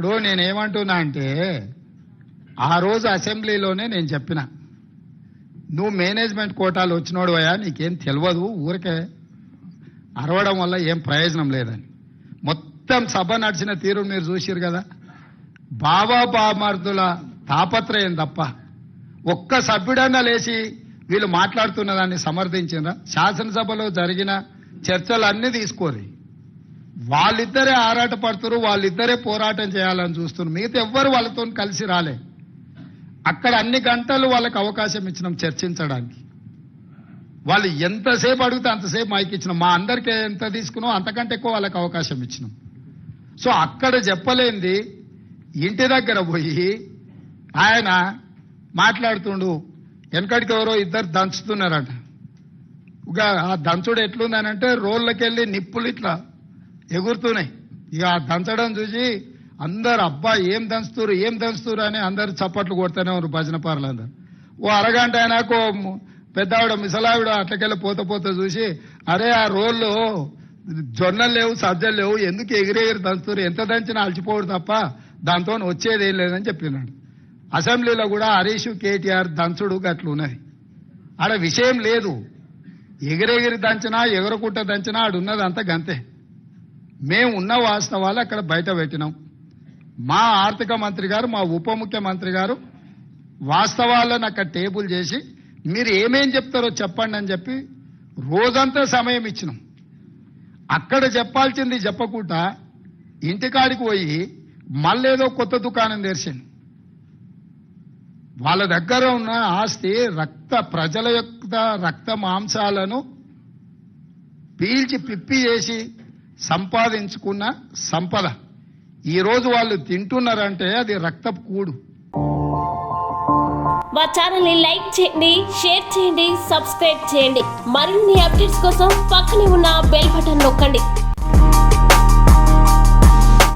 ఇప్పుడు నేనేమంటున్నా అంటే ఆ రోజు అసెంబ్లీలోనే నేను చెప్పిన, నువ్వు మేనేజ్మెంట్ కోటాలు వచ్చినోడు అయ్యా, నీకేం తెలియదు, ఊరికే అరవడం వల్ల ఏం ప్రయోజనం లేదని. మొత్తం సభ నడిచిన తీరు మీరు చూసిరు కదా. బాబా బామర్దుల తాపత్రయం తప్ప ఒక్క సభ్యుడన్నా లేచి వీళ్ళు మాట్లాడుతున్న దాన్ని సమర్థించినరా? శాసనసభలో జరిగిన చర్చలు అన్నీ తీసుకోరు. వాళ్ళిద్దరే ఆరాట పడుతున్నారు, వాళ్ళిద్దరే పోరాటం చేయాలని చూస్తున్నారు. మిగతా ఎవ్వరు వాళ్ళతో కలిసి రాలే. అక్కడ అన్ని గంటలు వాళ్ళకి అవకాశం ఇచ్చినాం చర్చించడానికి. వాళ్ళు ఎంతసేపు అడిగితే అంతసేపు మైక్ ఇచ్చినాం. మా అందరికీ ఎంత తీసుకున్నాం అంతకంటే ఎక్కువ వాళ్ళకి అవకాశం ఇచ్చినాం. సో అక్కడ చెప్పలేంది ఇంటి దగ్గర పోయి ఆయన మాట్లాడుతుండు. వెనకడికి ఎవరో ఇద్దరు దంచుతున్నారట. ఇక ఆ దంచుడు ఎట్లుందనంటే రోళ్ళకెళ్ళి నిప్పులు ఇట్లా ఎగురుతున్నాయి. ఇక ఆ దంచడం చూసి అందరు అబ్బా ఏం దంచుతురు అని అందరు చప్పట్లు కొడుతూనే ఉన్నారు భజన పార్లు అందరు. ఓ అరగంట అయినాకో పెద్దావిడ మిసలావిడ అట్లకెళ్ళి పోత చూసి, అరే ఆ రోళ్ళు జొన్నలు లేవు సజ్జలు లేవు, ఎందుకు ఎగిరెగిరి దంచుతురు, ఎంత దంచినా అలసిపోడు తప్ప దాంతో వచ్చేది ఏం లేదని చెప్పినాడు. అసెంబ్లీలో కూడా హరీష్ కేటీఆర్ దంచుడు గట్లు ఉన్నది. ఆడ విషయం లేదు, ఎగిరెగిరి దంచినా ఎగరకుట్ట దంచినా ఆడున్నది అంత గంతే. మేము ఉన్న వాస్తవాలు అక్కడ బయట పెట్టినాం. మా ఆర్థిక మంత్రి గారు, మా ఉప ముఖ్యమంత్రి గారు వాస్తవాలను అక్కడ టేబుల్ చేసి మీరు ఏమేం చెప్తారో చెప్పండి అని చెప్పి రోజంతా సమయం ఇచ్చినాం. అక్కడ చెప్పాల్సింది చెప్పకుండా ఇంటికాడికి పోయి మళ్ళేదో కొత్త దుకాణం తెరిచింది. వాళ్ళ దగ్గర ఉన్న ఆస్తి ప్రజల యొక్క రక్త మాంసాలను పీల్చి పిప్పి చేసి సంపాదించుకున్న సంపద ఈరోజు వాళ్ళు తింటున్నారంటే అది రక్తపు కూడు. మా ఛానల్ ని లైక్ చేయండి, షేర్ చేయండి, సబ్స్క్రైబ్ చేయండి. మరిన్ని అప్డేట్స్ కోసం పక్కనే ఉన్న బెల్ బటన్ నొక్కండి.